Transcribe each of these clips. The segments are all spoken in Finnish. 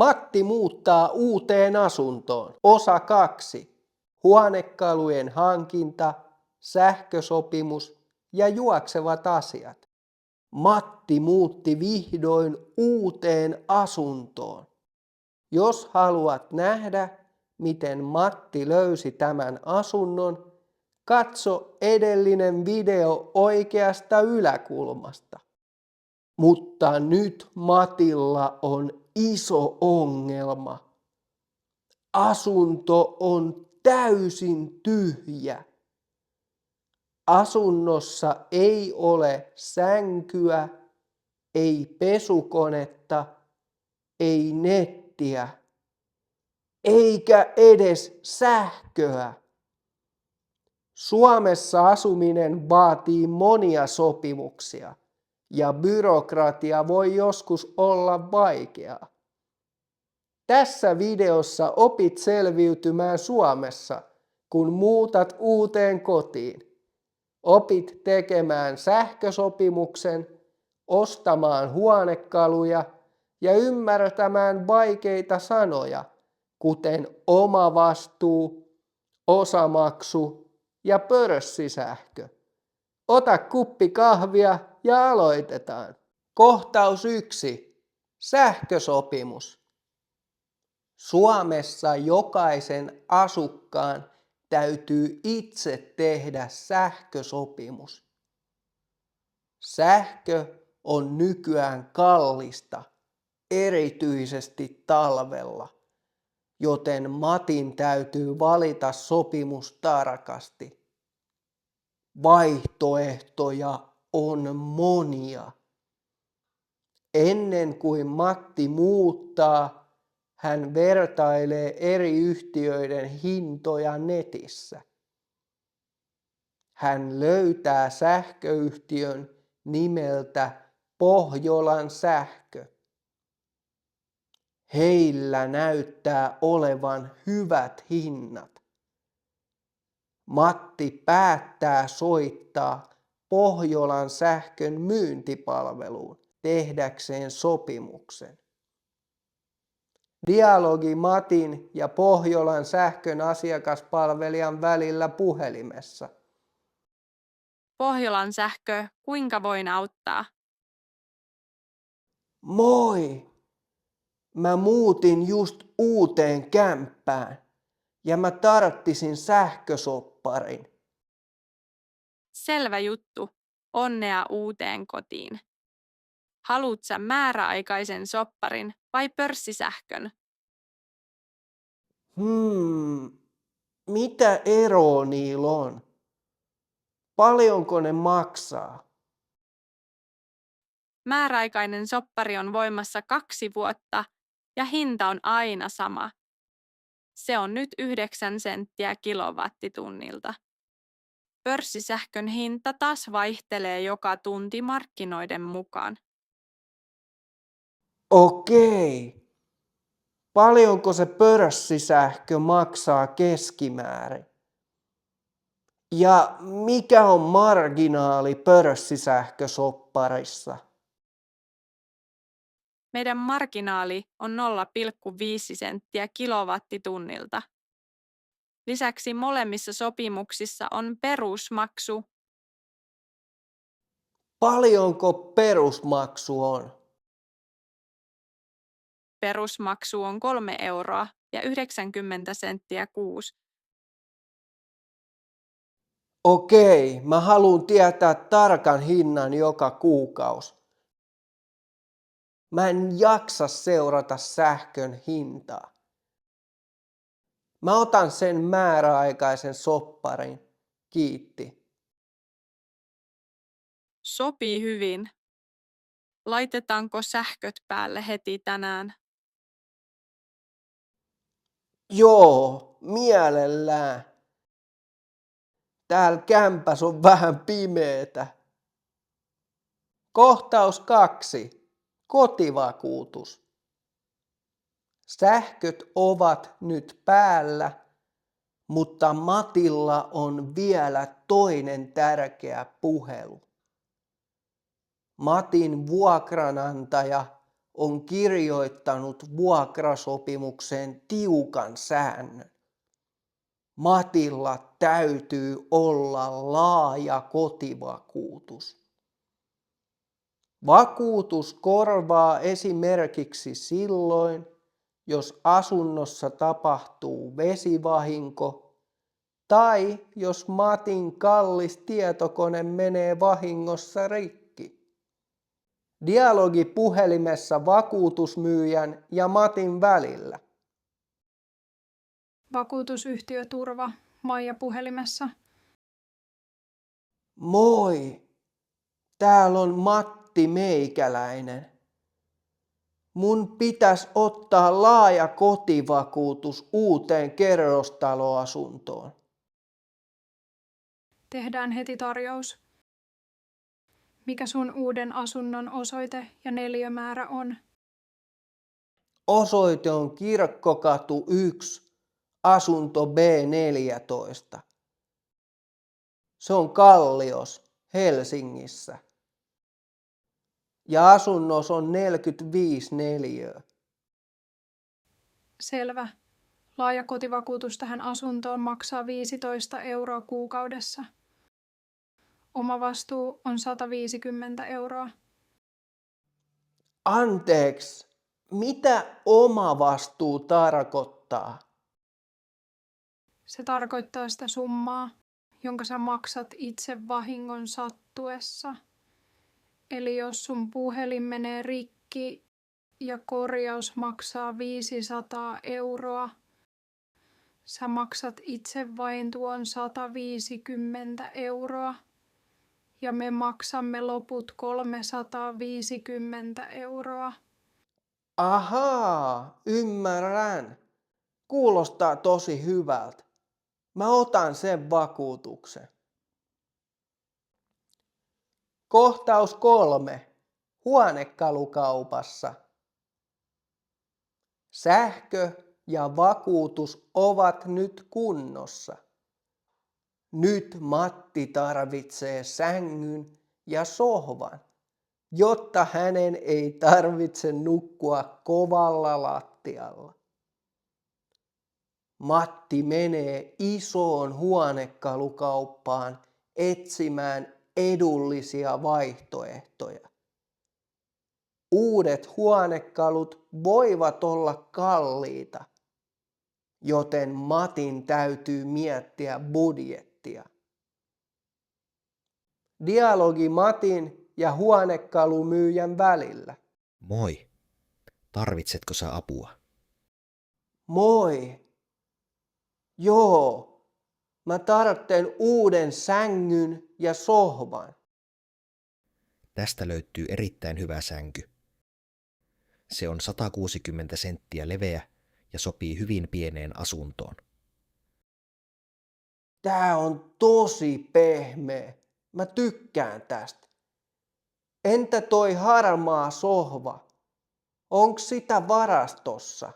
Matti muuttaa uuteen asuntoon. Osa 2. Huonekalujen hankinta, sähkösopimus ja juoksevat asiat. Matti muutti vihdoin uuteen asuntoon. Jos haluat nähdä, miten Matti löysi tämän asunnon, katso edellinen video oikeasta yläkulmasta. Mutta nyt Matilla on iso ongelma. Asunto on täysin tyhjä. Asunnossa ei ole sänkyä, ei pesukonetta, ei nettiä, eikä edes sähköä. Suomessa asuminen vaatii monia sopimuksia ja byrokratia voi joskus olla vaikeaa. Tässä videossa opit selviytymään Suomessa, kun muutat uuteen kotiin. Opit tekemään sähkösopimuksen, ostamaan huonekaluja ja ymmärtämään vaikeita sanoja, kuten omavastuu, osamaksu ja pörssisähkö. Ota kuppi kahvia ja aloitetaan. Kohtaus 1. Sähkösopimus. Suomessa jokaisen asukkaan täytyy itse tehdä sähkösopimus. Sähkö on nykyään kallista, erityisesti talvella, joten Matin täytyy valita sopimus tarkasti. Vaihtoehtoja on monia. Ennen kuin Matti muuttaa, hän vertailee eri yhtiöiden hintoja netissä. Hän löytää sähköyhtiön nimeltä Pohjolan sähkö. Heillä näyttää olevan hyvät hinnat. Matti päättää soittaa Pohjolan sähkön myyntipalveluun tehdäkseen sopimuksen. Dialogi Matin ja Pohjolan sähkön asiakaspalvelijan välillä puhelimessa. Pohjolan sähkö, kuinka voin auttaa? Moi! Mä muutin just uuteen kämppään ja mä tarttisin sähkösopparin. Selvä juttu. Onnea uuteen kotiin. Haluut sä määräaikaisen sopparin vai pörssisähkön? Mitä eroa niillä on? Paljonko ne maksaa? Määräaikainen soppari on voimassa 2 vuotta ja hinta on aina sama. Se on nyt 9 senttiä kilowattitunnilta. Pörssisähkön hinta taas vaihtelee joka tunti markkinoiden mukaan. Okei. Paljonko se pörssisähkö maksaa keskimäärin? Ja mikä on marginaali pörssisähkösopparissa? Meidän marginaali on 0,5 senttiä kilowattitunnilta. Lisäksi molemmissa sopimuksissa on perusmaksu. Paljonko perusmaksu on? Perusmaksu on 3 euroa ja 90 senttiä kuusi. Okei, mä haluan tietää tarkan hinnan joka kuukausi. Mä en jaksa seurata sähkön hintaa. Mä otan sen määräaikaisen sopparin. Kiitti. Sopii hyvin. Laitetaanko sähköt päälle heti tänään? Joo, mielellään. Täällä kämpäs on vähän pimeetä. Kohtaus 2. Kotivakuutus. Sähköt ovat nyt päällä, mutta Matilla on vielä toinen tärkeä puhelu. Matin vuokranantaja on kirjoittanut vuokrasopimukseen tiukan säännön. Matilla täytyy olla laaja kotivakuutus. Vakuutus korvaa esimerkiksi silloin, jos asunnossa tapahtuu vesivahinko tai jos Matin kallis tietokone menee vahingossa rikki. Dialogi puhelimessa vakuutusmyyjän ja Matin välillä. Vakuutusyhtiöturva, Maija puhelimessa. Moi, täällä on Matti Meikäläinen. Mun pitäisi ottaa laaja kotivakuutus uuteen kerrostaloasuntoon. Tehdään heti tarjous. Mikä sun uuden asunnon osoite ja neliömäärä on? Osoite on Kirkkokatu 1, asunto B14. Se on Kallios, Helsingissä. Ja asunnos on 45 neliöä. Selvä. Laaja kotivakuutus tähän asuntoon maksaa 15 € kuukaudessa. Omavastuu on 150 €. Anteeksi, mitä omavastuu tarkoittaa? Se tarkoittaa sitä summaa, jonka sä maksat itse vahingon sattuessa. Eli jos sun puhelin menee rikki ja korjaus maksaa 500 €, sä maksat itse vain tuon 150 € ja me maksamme loput 350 €. Ahaa, ymmärrän. Kuulostaa tosi hyvältä. Mä otan sen vakuutuksen. Kohtaus 3. Huonekalukaupassa. Sähkö ja vakuutus ovat nyt kunnossa. Nyt Matti tarvitsee sängyn ja sohvan, jotta hänen ei tarvitse nukkua kovalla lattialla. Matti menee isoon huonekalukauppaan etsimään edullisia vaihtoehtoja. Uudet huonekalut voivat olla kalliita, joten Matin täytyy miettiä budjettia. Dialogi Matin ja huonekalumyyjän välillä. Moi. Tarvitsetko sä apua? Moi. Joo, mä tarvitsen uuden sängyn ja sohvan. Tästä löytyy erittäin hyvä sänky. Se on 160 senttiä leveä ja sopii hyvin pieneen asuntoon. Tää on tosi pehmeä. Mä tykkään tästä. Entä toi harmaa sohva? Onks sitä varastossa?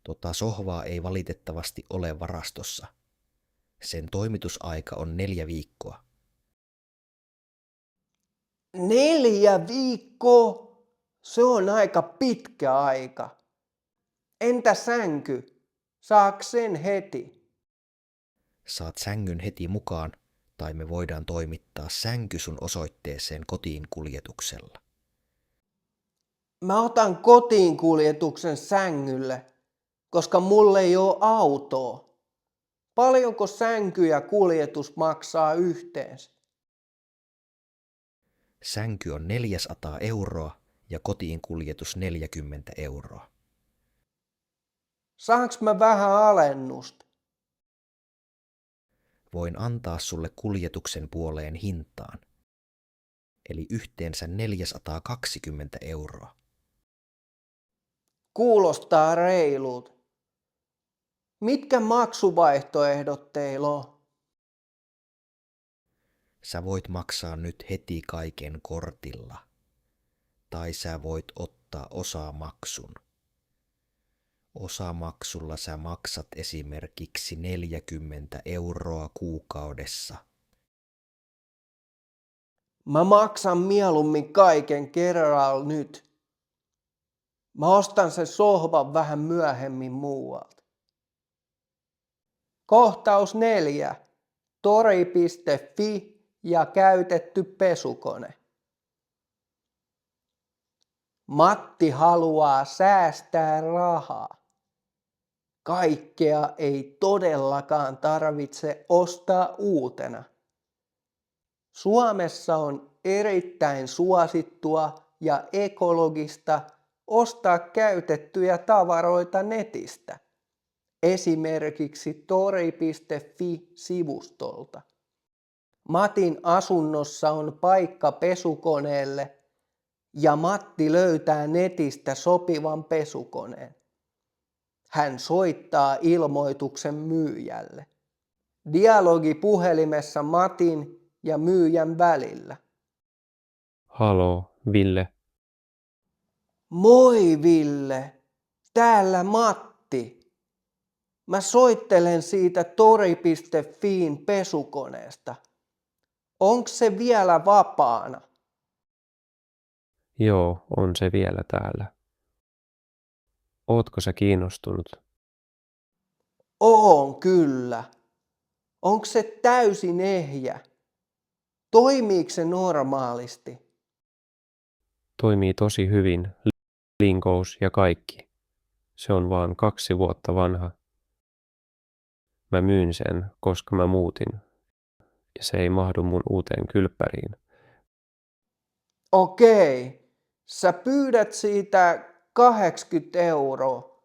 Tota sohvaa ei valitettavasti ole varastossa. Sen toimitusaika on 4 viikkoa. 4 viikkoa? Se on aika pitkä aika. Entä sänky? Saaks sen heti? Saat sängyn heti mukaan, tai me voidaan toimittaa sänky sun osoitteeseen kotiin kuljetuksella. Mä otan kotiin kuljetuksen sängylle, koska mulle ei oo autoa. Paljonko sänky ja kuljetus maksaa yhteensä? Sänky on 400 € ja kotiin kuljetus 40 €. Saanko mä vähän alennusta? Voin antaa sulle kuljetuksen puoleen hintaan, eli yhteensä 420 €. Kuulostaa reilut. Mitkä maksuvaihtoehdot teillä on? Sä voit maksaa nyt heti kaiken kortilla, tai sä voit ottaa osamaksun. Osamaksulla sä maksat esimerkiksi 40 € kuukaudessa. Mä maksan mieluummin kaiken kerralla nyt. Mä ostan sen sohvan vähän myöhemmin muualta. Kohtaus 4. Tori.fi ja käytetty pesukone. Matti haluaa säästää rahaa. Kaikkea ei todellakaan tarvitse ostaa uutena. Suomessa on erittäin suosittua ja ekologista ostaa käytettyjä tavaroita netistä, esimerkiksi tori.fi-sivustolta. Matin asunnossa on paikka pesukoneelle ja Matti löytää netistä sopivan pesukoneen. Hän soittaa ilmoituksen myyjälle. Dialogi puhelimessa Matin ja myyjän välillä. Haloo, Ville. Moi Ville, täällä Matti. Mä soittelen siitä tori.fiin pesukoneesta. Onks se vielä vapaana? Joo, on se vielä täällä. Ootko sä kiinnostunut? Oon kyllä. Onks se täysin ehjä? Toimiiko se normaalisti? Toimii tosi hyvin, linkous ja kaikki. Se on vaan 2 vuotta vanha. Mä myyn sen, koska mä muutin. Ja se ei mahdu mun uuteen kylppäriin. Okei, sä pyydät siitä 80 €.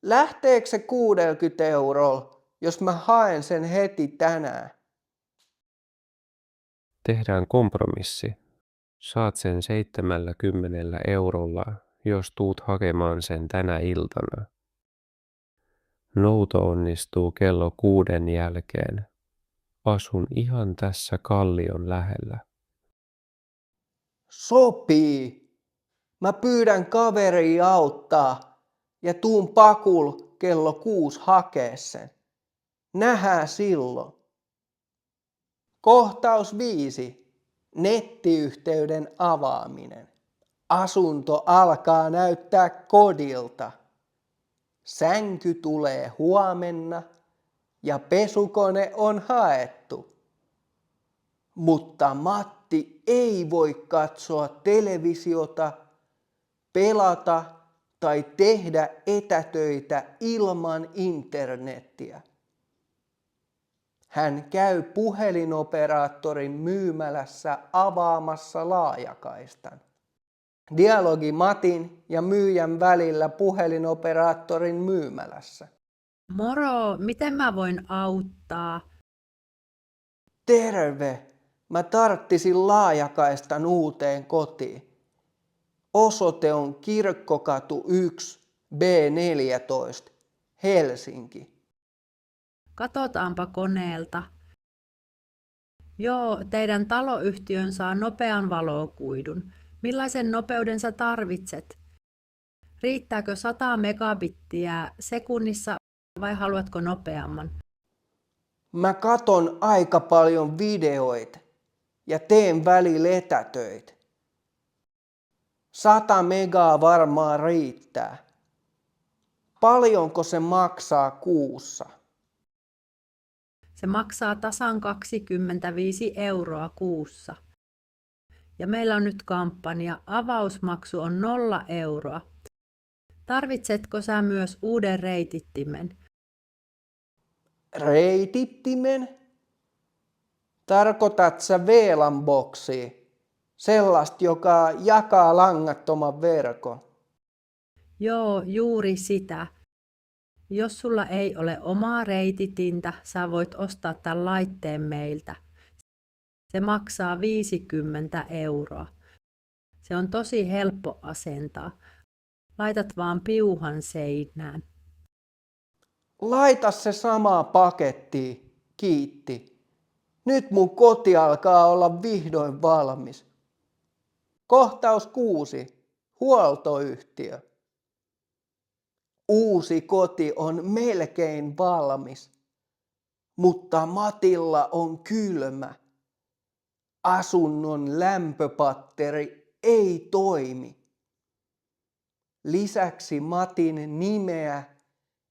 Lähteekö se 60 €, jos mä haen sen heti tänään? Tehdään kompromissi. Saat sen 70 €, jos tuut hakemaan sen tänä iltana. Nouto onnistuu kello 6 jälkeen. Asun ihan tässä Kallion lähellä. Sopii. Mä pyydän kaveria auttaa ja tuun pakul kello 6 hakee sen. Nähdään silloin. Kohtaus 5. Nettiyhteyden avaaminen. Asunto alkaa näyttää kodilta. Sänky tulee huomenna ja pesukone on haettu. Mutta Matti ei voi katsoa televisiota, pelata tai tehdä etätöitä ilman internettiä. Hän käy puhelinoperaattorin myymälässä avaamassa laajakaistan. Dialogi Matin ja myyjän välillä puhelinoperaattorin myymälässä. Moro, miten mä voin auttaa? Terve! Mä tarttisin laajakaistan uuteen kotiin. Osoite on Kirkkokatu 1, B14, Helsinki. Katsotaanpa koneelta. Joo, teidän taloyhtiön saa nopean valokuidun. Millaisen nopeuden sä tarvitset? Riittääkö 100 megabittiä sekunnissa vai haluatko nopeamman? Mä katon aika paljon videoita ja teen välillä etätöitä. 100 megaa varmaan riittää. Paljonko se maksaa kuussa? Se maksaa tasan 25 € kuussa. Ja meillä on nyt kampanja. Avausmaksu on 0 €. Tarvitsetko sä myös uuden reitittimen? Reitittimen? Tarkoitat sä VLAN-boksia? Sellaista, joka jakaa langattoman verkon? Joo, juuri sitä. Jos sulla ei ole omaa reititintä, sä voit ostaa tämän laitteen meiltä. Se maksaa 50 €. Se on tosi helppo asentaa. Laitat vaan piuhan seinään. Laita se samaa pakettiin, kiitti. Nyt mun koti alkaa olla vihdoin valmis. Kohtaus 6. Huoltoyhtiö. Uusi koti on melkein valmis, mutta Matilla on kylmä. asunnon lämpöpatteri ei toimi. Lisäksi Matin nimeä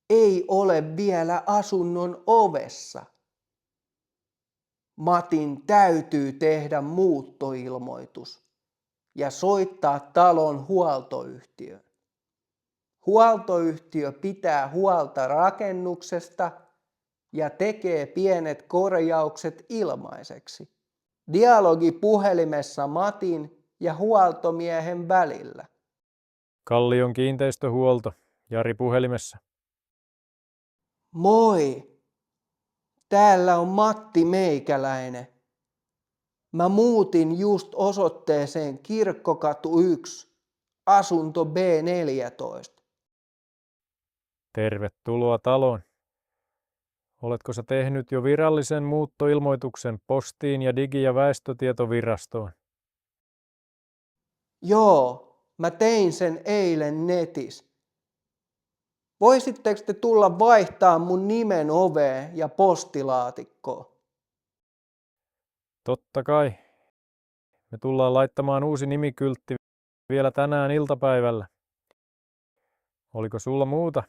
ei ole vielä asunnon ovessa. Matin täytyy tehdä muuttoilmoitus ja soittaa talon huoltoyhtiöön. Huoltoyhtiö pitää huolta rakennuksesta ja tekee pienet korjaukset ilmaiseksi. Dialogi puhelimessa Matin ja huoltomiehen välillä. Kallion kiinteistöhuolto. Jari puhelimessa. Moi! Täällä on Matti Meikäläinen. Mä muutin just osoitteeseen Kirkkokatu 1, asunto B14. Tervetuloa taloon. Oletko sä tehnyt jo virallisen muuttoilmoituksen postiin ja Digi- ja väestötietovirastoon? Joo, mä tein sen eilen netissä. Voisitteko te tulla vaihtaa mun nimen oveen ja postilaatikkoon? Totta kai. Me tullaan laittamaan uusi nimikyltti vielä tänään iltapäivällä. Oliko sulla muuta?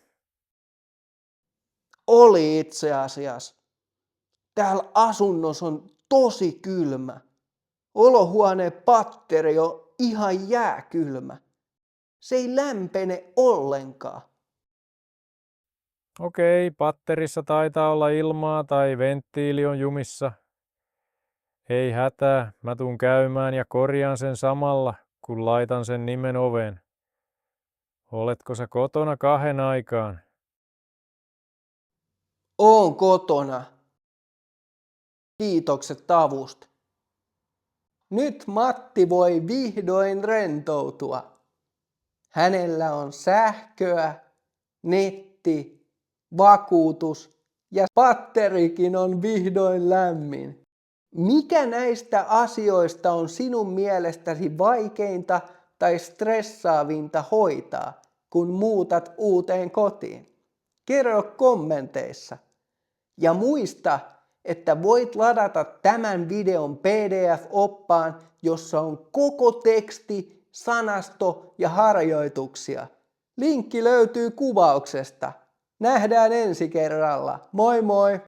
Oli itse asiassa. Täällä asunnossa on tosi kylmä. Olohuoneen patteri on ihan jääkylmä. Se ei lämpene ollenkaan. Okei, patterissa taitaa olla ilmaa tai venttiili on jumissa. Ei hätää, mä tuun käymään ja korjaan sen samalla, kun laitan sen nimen oveen. Oletko sä kotona 2 aikaan? Oon kotona. Kiitokset avusta. Nyt Matti voi vihdoin rentoutua. Hänellä on sähköä, netti, vakuutus ja patterikin on vihdoin lämmin. Mikä näistä asioista on sinun mielestäsi vaikeinta tai stressaavinta hoitaa, kun muutat uuteen kotiin? Kerro kommenteissa. Ja muista, että voit ladata tämän videon PDF-oppaan, jossa on koko teksti, sanasto ja harjoituksia. Linkki löytyy kuvauksesta. Nähdään ensi kerralla. Moi moi!